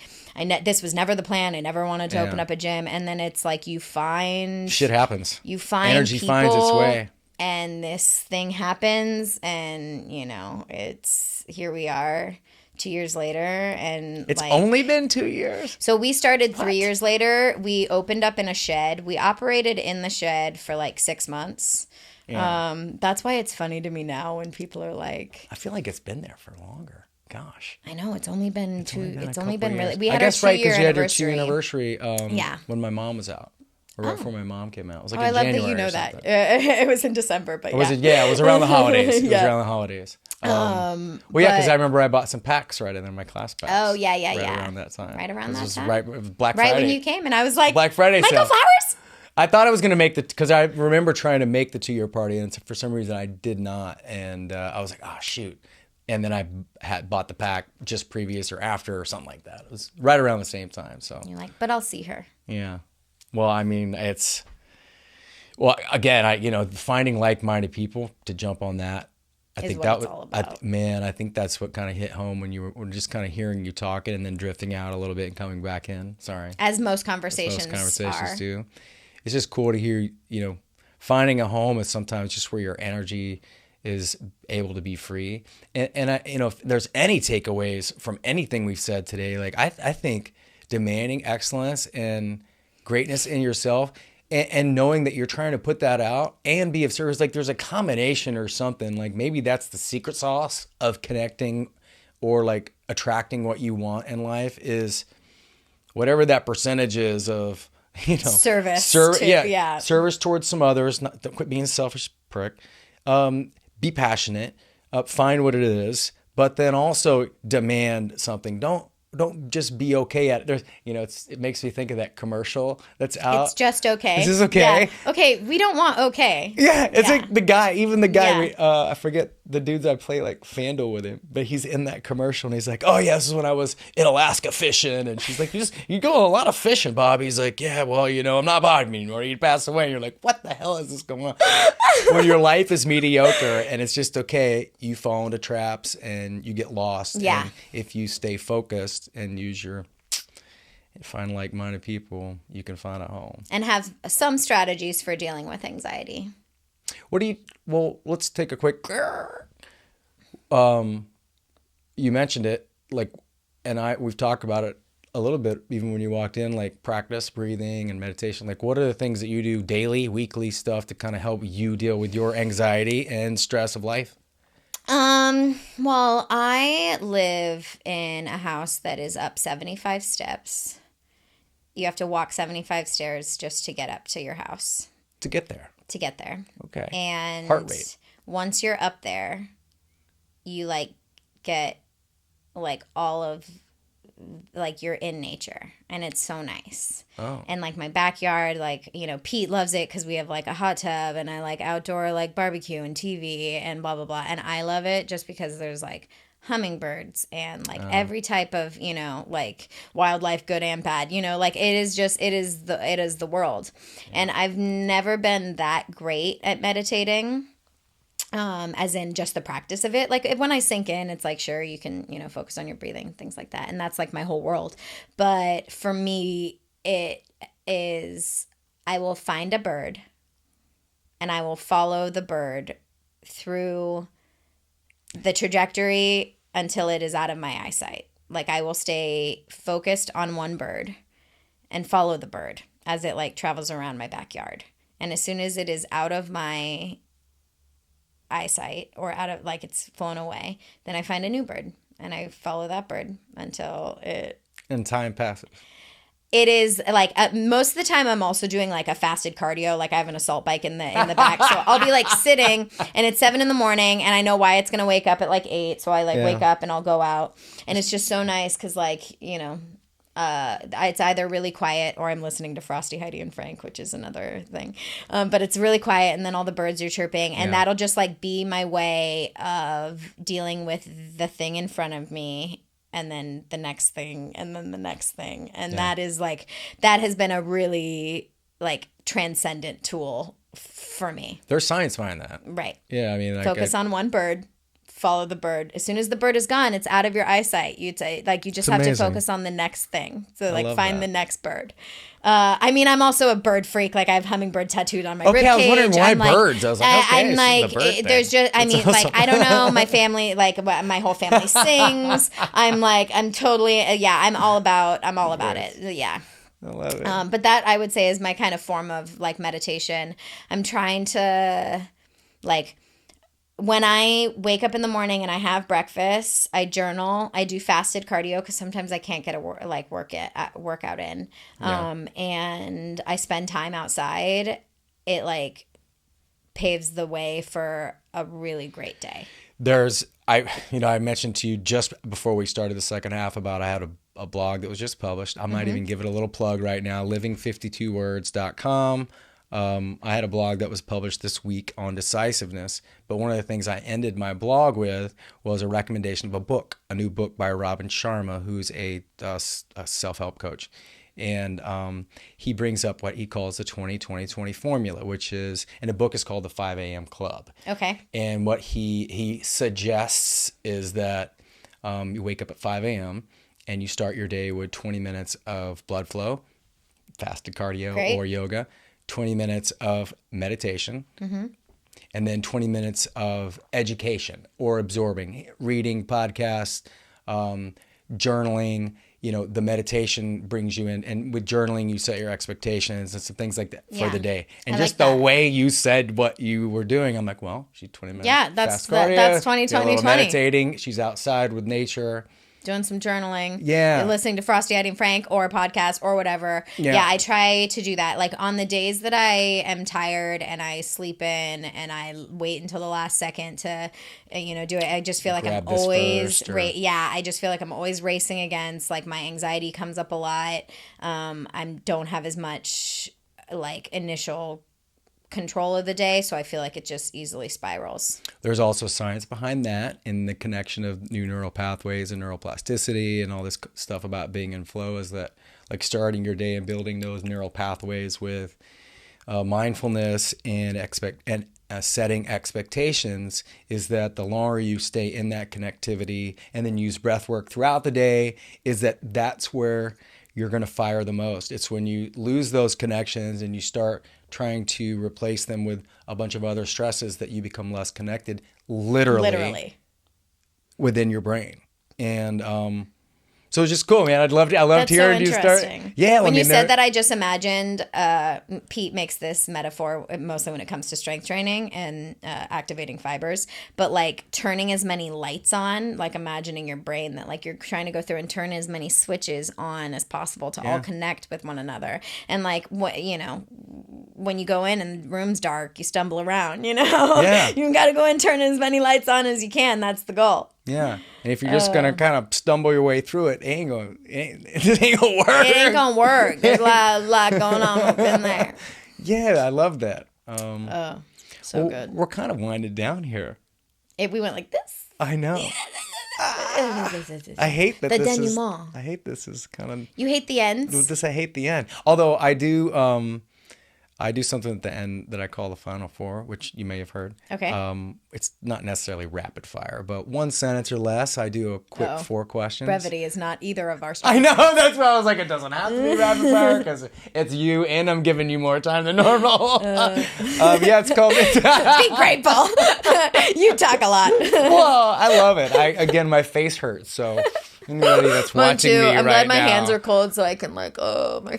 this was never the plan. I never wanted to open up a gym. And then it's like you find... Shit happens. You find energy people, finds its way. And this thing happens. And, you know, it's... Here we are 2 years later. And it's only been 2 years? So we started 3 years later. We opened up in a shed. We operated in the shed for like 6 months. Yeah. That's why it's funny to me now when people are like, I feel like it's been there for longer. Gosh. I know it's only been years. really. We had I guess our 2 right, year because you had your anniversary. 2 anniversary when my mom was out. Or right before my mom came out. It was like in I love January that you know or that. something. It was in December, but It was around the holidays. It was Yeah. around the holidays. Because I remember I bought some packs right in there, my class packs. Oh, yeah. Around that time. Right around that time. It was Black Friday. Right when you came, and I was like, Black Friday Michael sale. Flowers? I thought I was going to make because I remember trying to make the 2-year party, and for some reason I did not. And I was like, oh, shoot. And then I had bought the pack just previous or after or something like that. It was right around the same time. So You're like, but I'll see her. Yeah. Well, I mean, again, finding like-minded people to jump on that. I think that was all about. I think that's what kind of hit home when you were just kind of hearing you talking and then drifting out a little bit and coming back in. Sorry. As most conversations are. do. It's just cool to hear, finding a home is sometimes just where your energy is able to be free. And I, if there's any takeaways from anything we've said today, like I think demanding excellence and greatness in yourself and knowing that you're trying to put that out and be of service, like there's a combination or something, like maybe that's the secret sauce of connecting or like attracting what you want in life is whatever that percentage is of, service. Service towards some others. Don't quit being a selfish prick. Be passionate. Find what it is, but then also demand something. Don't just be okay at it. There's, it makes me think of that commercial that's out. It's just okay. Is this okay? Yeah. Okay, we don't want okay. Yeah, it's like the guy, I forget the dudes I play like FanDuel with him, but he's in that commercial and he's like, oh yeah, this is when I was in Alaska fishing. And she's like, you go a lot of fishing, Bob. He's like, yeah, well, I'm not Bob anymore. You passed away. And you're like, what the hell is this going on? When your life is mediocre and it's just okay, you fall into traps and you get lost. Yeah. And if you stay focused and find like-minded people, you can find a home. And have some strategies for dealing with anxiety. Let's take a quick, you mentioned it, like, and we've talked about it a little bit, even when you walked in, like practice breathing and meditation. Like, what are the things that you do daily, weekly stuff to kind of help you deal with your anxiety and stress of life? Well, I live in a house that is up 75 steps. You have to walk 75 stairs just to get up to your house. To get there. Okay. And heart rate. Once you're up there, you get all of you're in nature, and it's so nice. Oh. And my backyard, Pete loves it because we have a hot tub, and I like outdoor barbecue and TV and blah blah blah. And I love it just because there's hummingbirds and every type of wildlife, good and bad. It is the world. Yeah. And I've never been that great at meditating. As in just the practice of it. When I sink in, it's sure, you can, focus on your breathing, things like that. And that's my whole world. But for me, it is, I will find a bird and I will follow the bird through the trajectory until it is out of my eyesight. I will stay focused on one bird and follow the bird as it travels around my backyard. And as soon as it is out of my eyesight or out of it's flown away, then I find a new bird and I follow that bird until it, and time passes. it is like most of the time I'm also doing like a fasted cardio. Like I have an assault bike in the back. So I'll be like sitting and it's 7 a.m. and I know Wyatt's going to wake up at like 8. So I like wake up and I'll go out. And it's just so nice because like, you know, it's either really quiet or I'm listening to Frosty, Heidi, and Frank, which is another thing. But it's really quiet and then all the birds are chirping and that'll just like be my way of dealing with the thing in front of me. And then the next thing, and then the next thing. And that is like, that has been a really like transcendent tool for me. There's science behind that. Right. Yeah, I mean, like focus on one bird, follow the bird. As soon as the bird is gone, it's out of your eyesight. You just have to focus on the next thing. So like find the next bird. I mean, I'm also a bird freak. Like I have hummingbird tattooed on my ribcage. I was wondering why birds. I was like, okay, I'm like, there's just, I mean, awesome. like, I don't know. My family, like, my whole family sings. I'm totally, I'm all about it. Yeah. I love it. But that I would say is my kind of form of like meditation. I'm trying to like. When I wake up in the morning and I have breakfast, I journal. I do fasted cardio because sometimes I can't get a workout in. And I spend time outside. It like paves the way for a really great day. I mentioned to you just before we started the second half about I had a blog that was just published. I might even give it a little plug right now, living52words.com. I had a blog that was published this week on decisiveness, but one of the things I ended my blog with was a recommendation of a new book by Robin Sharma, who's a self-help coach. And he brings up what he calls the 20-20-20 formula, which is, and the book is called the 5 a.m. Club. Okay. And what he suggests is that you wake up at 5 a.m. and you start your day with 20 minutes of blood flow, fasted cardio or yoga, 20 minutes of meditation, and then 20 minutes of education or absorbing, reading, podcasts, journaling. You know, the meditation brings you in, and with journaling, you set your expectations and some things like that for the day. And just the way you said what you were doing, I'm like, well, she's 20 minutes. Yeah, that's 20-20-20. Meditating. She's outside with nature. Doing some journaling. Yeah. Listening to Frosty, Heidi, and Frank or a podcast or whatever. Yeah, I try to do that. Like on the days that I am tired and I sleep in and I wait until the last second to, do it. I just feel like I'm always, I just feel like I'm always racing against, like my anxiety comes up a lot. I don't have as much like initial control of the day, so I feel like it just easily spirals. There's also science behind that in the connection of new neural pathways and neuroplasticity and all this stuff about being in flow, is that like starting your day and building those neural pathways with mindfulness and setting expectations, is that the longer you stay in that connectivity and then use breath work throughout the day, that's where you're going to fire the most. It's when you lose those connections and you start trying to replace them with a bunch of other stresses that you become less connected, literally within your brain. And so it's just cool, man. I loved hearing you start. Yeah, when you said that, I just imagined. Pete makes this metaphor mostly when it comes to strength training and activating fibers, but like turning as many lights on, like imagining your brain that like you're trying to go through and turn as many switches on as possible to all connect with one another. And like when you go in and the room's dark, you stumble around. You got to go and turn as many lights on as you can. That's the goal. Yeah, and if you're just gonna kind of stumble your way through it, it ain't gonna work. It ain't gonna work. There's a lot going on up in there. Yeah, I love that. Good. We're kind of winded down here. We went like this. I know. I hate that. The this denouement. I hate this is kind of. You hate the ends. I hate the end. Although I do. I do something at the end that I call the Final Four, which you may have heard. Okay. It's not necessarily rapid fire, but one sentence or less. I do a quick 4 questions. Brevity is not either of our strengths. I know. That's why I was like, it doesn't have to be rapid fire because it's you, and I'm giving you more time than normal. It's called. Be grateful. You talk a lot. Well, I love it. Again, my face hurts, so. Anybody that's watching me right now. I'm glad my hands are cold so I can my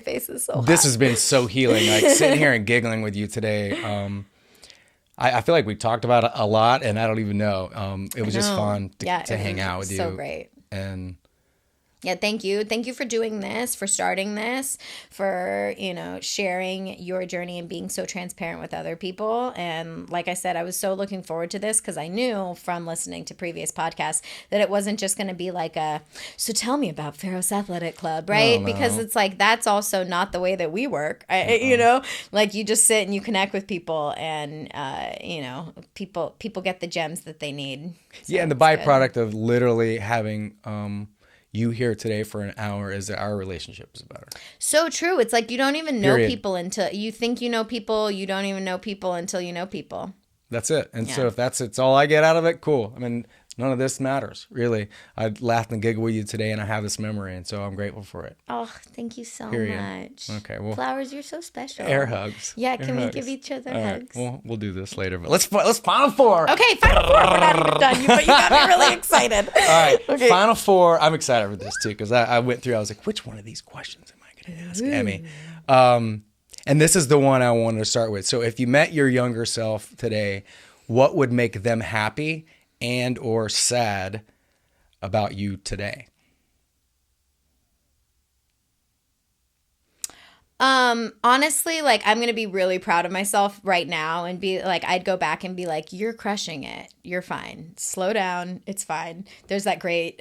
face is so hot. This has been so healing. Like sitting here and giggling with you today. I feel like we talked about it a lot, and I don't even know. It was just fun to hang out with you. So great. And Yeah, thank you. Thank you for doing this, for starting this, for, sharing your journey and being so transparent with other people. And like I said, I was so looking forward to this because I knew from listening to previous podcasts that it wasn't just going to be like so tell me about Ferris Athletic Club, right? No. Because it's like, that's also not the way that we work, like you just sit and you connect with people and, people get the gems that they need. So yeah, and the byproduct of literally having you here today for an hour is that our relationship is better. So true. It's like you don't even know Period. people until you think you know people. You don't even know people until you know people. That's it. And so if it's all I get out of it, cool. I mean, none of this matters, really. I laughed and giggled with you today, and I have this memory, and so I'm grateful for it. Oh, thank you so Period. much. Okay, well, Flowers, you're so special. air hugs. Yeah, Air can we hugs. give each other All hugs? Right, we'll do this later, but let's Final Four. Okay, Final Four. We're not even done, but you got me really excited. All right, Okay. Final Four. I'm excited for this too because I went through. I was like, which one of these questions am I going to ask Emmy? And this is the one I wanted to start with. So, if you met your younger self today, what would make them happy and or sad about you today? Honestly, like I'm going to be really proud of myself right now and be like, I'd go back and be like, you're crushing it. You're fine. Slow down. It's fine. There's that great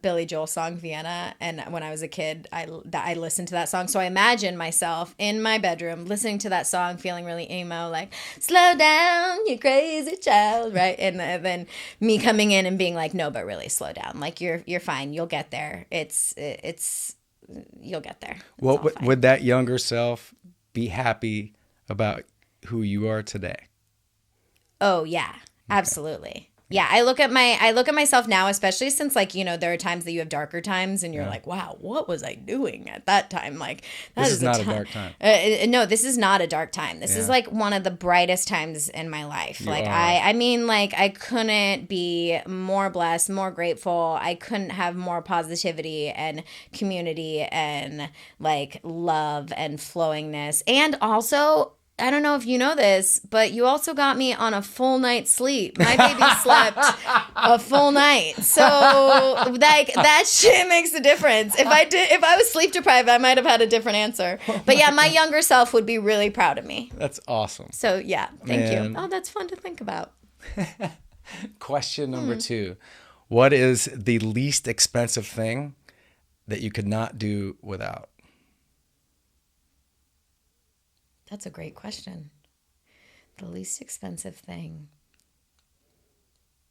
Billy Joel song, Vienna. And when I was a kid, I listened to that song. So I imagine myself in my bedroom listening to that song, feeling really emo, like, slow down, you crazy child, right? And then me coming in and being like, no, but really slow down. Like you're fine. You'll get there. You'll get there. What would that younger self be happy about who you are today? Oh yeah, absolutely. Yeah, I look at myself now, especially since there are times that you have darker times and you're like, wow, what was I doing at that time? Like this is not a dark time. No, this is not a dark time. This is like one of the brightest times in my life. I couldn't be more blessed, more grateful. I couldn't have more positivity and community and like love and flowingness. And also, I don't know if you know this, but you also got me on a full night's sleep. My baby slept a full night. So like that shit makes a difference. If I was sleep deprived, I might have had a different answer. But yeah, my younger self would be really proud of me. That's awesome. So yeah, thank you. Oh, that's fun to think about. Question number 2. What is the least expensive thing that you could not do without? That's a great question. The least expensive thing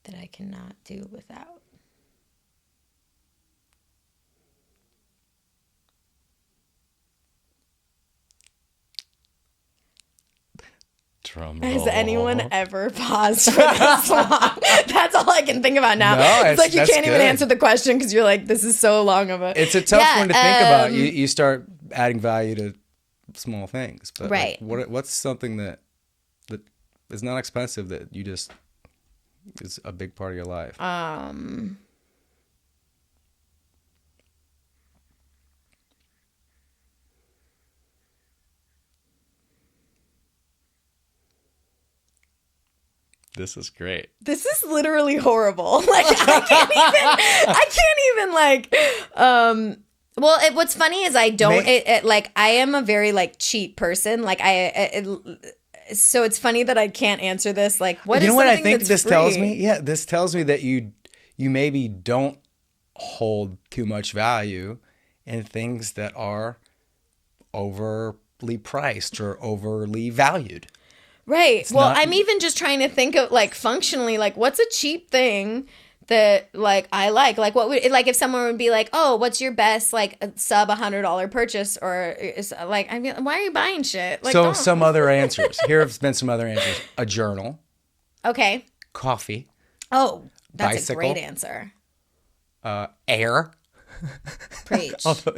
that I cannot do without. Drum Has roll. anyone ever paused for this long? That's all I can think about now. No, it's like you that's can't even good. answer the question because you're like, this is so long of a... It's a tough one to think about. You start adding value to small things. But right. Like, what's something that is not expensive that you just is a big part of your life? This is great. This is literally horrible. Like I can't even like. Well, what's funny is I don't. I am a very like cheap person. Like so it's funny that I can't answer this. Like, what is something that's free? You know what I think this tells me? Yeah, this tells me that you maybe don't hold too much value in things that are overly priced or overly valued. Right. I'm even just trying to think of like functionally, like what's a cheap thing that like I like what would like if someone would be like, oh, what's your best like sub $100 purchase or is like, I mean, why are you buying shit? Like, so some other answers. Here have been some other answers. A journal. Okay. Coffee. Oh, that's bicycle, a great answer. Air. Preach. Although,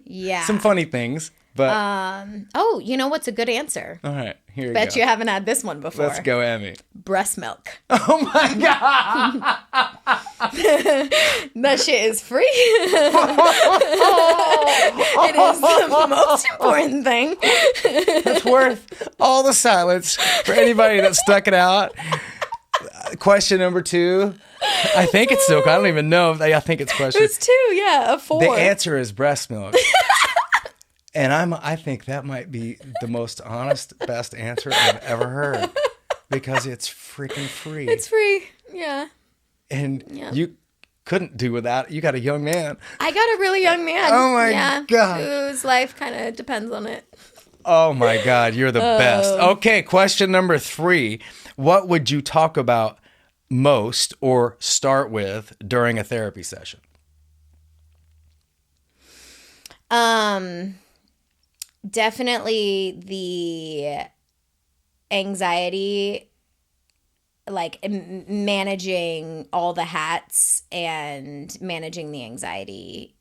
yeah. Some funny things. But oh, you know what's a good answer? All right, here we Bet go. you haven't had this one before. Let's go, Emmy. Breast milk. Oh my God. That shit is free. It is the most important thing. It's worth all the silence for anybody that stuck it out. Question number 2. I think it's Silk. I don't even know. I think it's question. It was 2, yeah, a 4. The answer is breast milk. And I think that might be the most honest, best answer I've ever heard because it's freaking free. It's free, yeah. And you couldn't do without it. You got a young man. I got a really young man. Oh my God. Whose life kind of depends on it. Oh my God, you're the best. Okay, question number 3. What would you talk about most or start with during a therapy session? Definitely the anxiety, like managing all the hats and managing the anxiety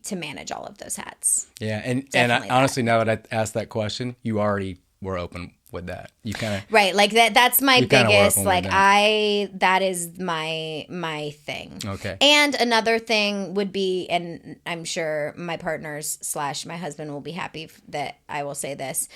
to manage all of those hats. Yeah, and honestly, now that I asked that question, you already were open with that. You kind of right, like that's my biggest, like that is my thing. Okay. And another thing would be, and I'm sure my partners / my husband will be happy that I will say this.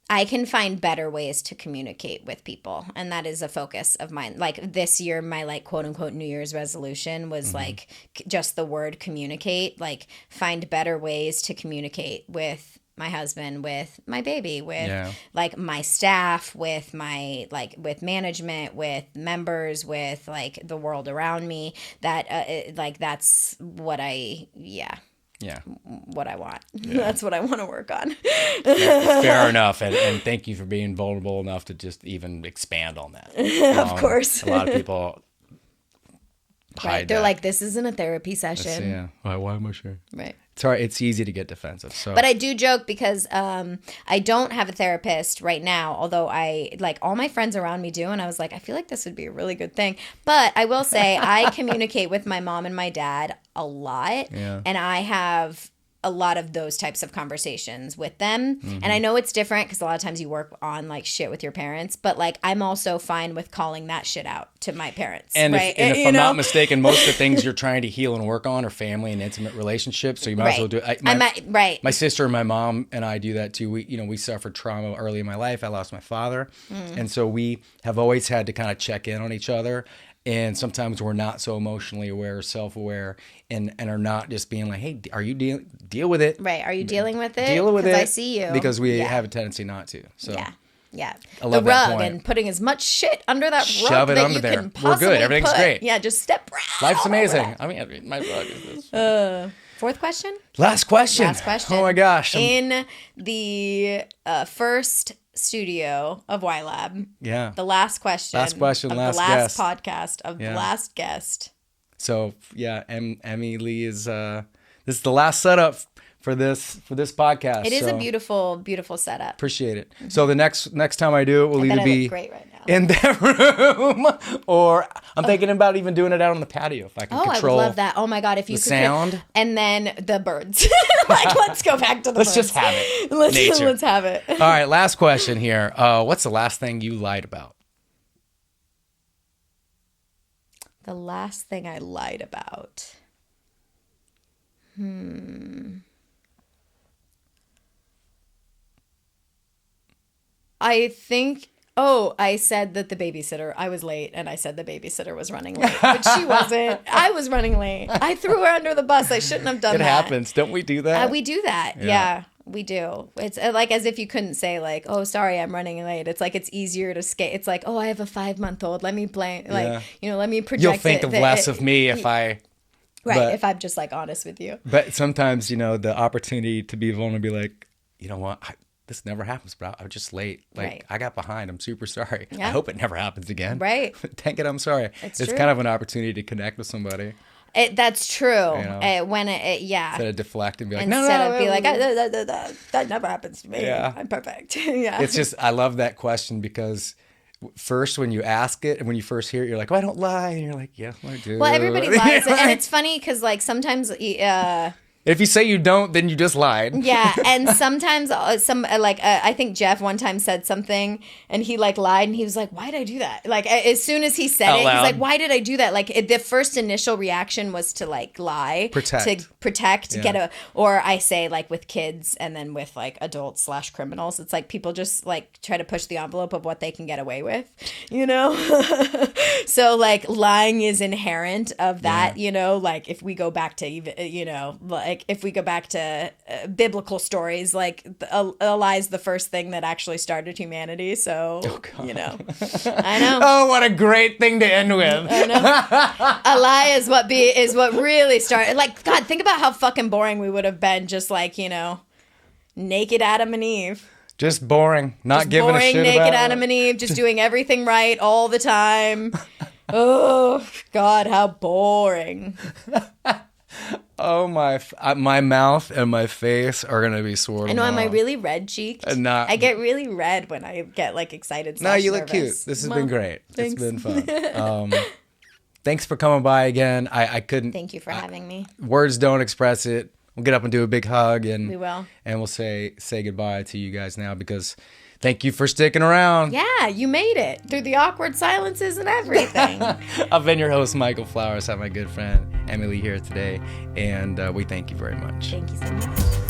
I can find better ways to communicate with people. And that is a focus of mine. Like this year, my like quote unquote New Year's resolution was like just the word communicate, like find better ways to communicate with my husband, with my baby, with like my staff, with my with management, with members, with like the world around me. That like that's what what I want. Yeah. That's what I want to work on. Fair enough. And thank you for being vulnerable enough to just even expand on that. Of course. A lot of people hide They're that. like, this isn't a therapy session. Why am I sharing? Right. Sorry, it's easy to get defensive. So, but I do joke because I don't have a therapist right now, although I like all my friends around me do, and I was like, I feel like this would be a really good thing. But I will say I communicate with my mom and my dad a lot, and I have a lot of those types of conversations with them. And I know it's different because a lot of times you work on like shit with your parents, but like I'm also fine with calling that shit out to my parents. And right? if I'm not mistaken, most of the things you're trying to heal and work on are family and intimate relationships. So you might as well do it. My sister and my mom and I do that too. We suffered trauma early in my life. I lost my father. And so we have always had to kind of check in on each other. And sometimes we're not so emotionally aware or self-aware and are not just being like, hey, are you deal with it? Right. Are you dealing with it? Deal with it. I see you. Because we have a tendency not to. So yeah. I love the rug that point. And putting as much shit under that Shove rug it that under you there. can possibly We're good. Everything's great. Yeah, just step right. Life's amazing. I mean, my rug is this. Fourth question? Last question. Oh my gosh. In the first studio of whylab. Yeah. The last question. Last question, of last the last guest. podcast of the last guest. So Emylee is this is the last setup for this podcast. It is a beautiful, beautiful setup. Appreciate it. So the next time I do it will either be great right now. in that room or I'm thinking about even doing it out on the patio if I can control. I would love that. Oh my God, if you could sound and then the birds. Like let's go back to the Let's birds. just have it. Let's have it. All right, last question here. What's the last thing you lied about? The last thing I lied about. I think, I said that I was late, and I said the babysitter was running late, but she wasn't. I was running late. I threw her under the bus. I shouldn't have done that. It happens. Don't we do that? We do that. Yeah, we do. It's like as if you couldn't say like, oh, sorry, I'm running late. It's like it's easier to skate. It's like, oh, I have a 5-month-old. Let me blame, let me project. You'll think of less of me if I... Right, if I'm just like honest with you. But sometimes, the opportunity to be vulnerable, be like, you know what, this never happens, bro. I'm just late. Like, I got behind. I'm super sorry. Yeah. I hope it never happens again. Right. Dang it, I'm sorry. It's kind of an opportunity to connect with somebody. That's true. When instead of deflect and be like, instead of be like, that never happens to me. Yeah. I'm perfect. Yeah. It's just, I love that question because... First, when you ask it and when you first hear it, you're like, oh, I don't lie. And you're like, yeah, I do. Well, everybody lies. And it's funny because like sometimes If you say you don't, then you just lied. Yeah, and sometimes I think Jeff one time said something and he like lied and he was like, why did I do that? Like as soon as he said Out it, loud. he's like, why did I do that? Like the first initial reaction was to like lie. Protect. Yeah. Or I say like with kids and then with like adults / criminals, it's like people just like try to push the envelope of what they can get away with, you know? So like lying is inherent of that, you know, like if we go back to even, you know, like if we go back to biblical stories, like a lie is the first thing that actually started humanity. So, you know, I know. Oh, what a great thing to end with. I know. A lie is what really started. Like, God, think about how fucking boring we would have been just like, you know, naked Adam and Eve. Just boring. Not Just giving a shit naked about Adam and Eve, just doing everything right all the time. Oh, God, how boring. Oh, my mouth and my face are going to be sore I know, am I tomorrow. really red-cheeked? I get really red when I get, like, excited No, you look nervous. cute. This has been great. Thanks. It's been fun. Thanks for coming by again. I couldn't... Thank you for having me. Words don't express it. We'll get up and do a big hug. And We will. And we'll say goodbye to you guys now because thank you for sticking around. Yeah, you made it through the awkward silences and everything. I've been your host, Michael Flowers. I have my good friend, Emylee, here today. And we thank you very much. Thank you so much.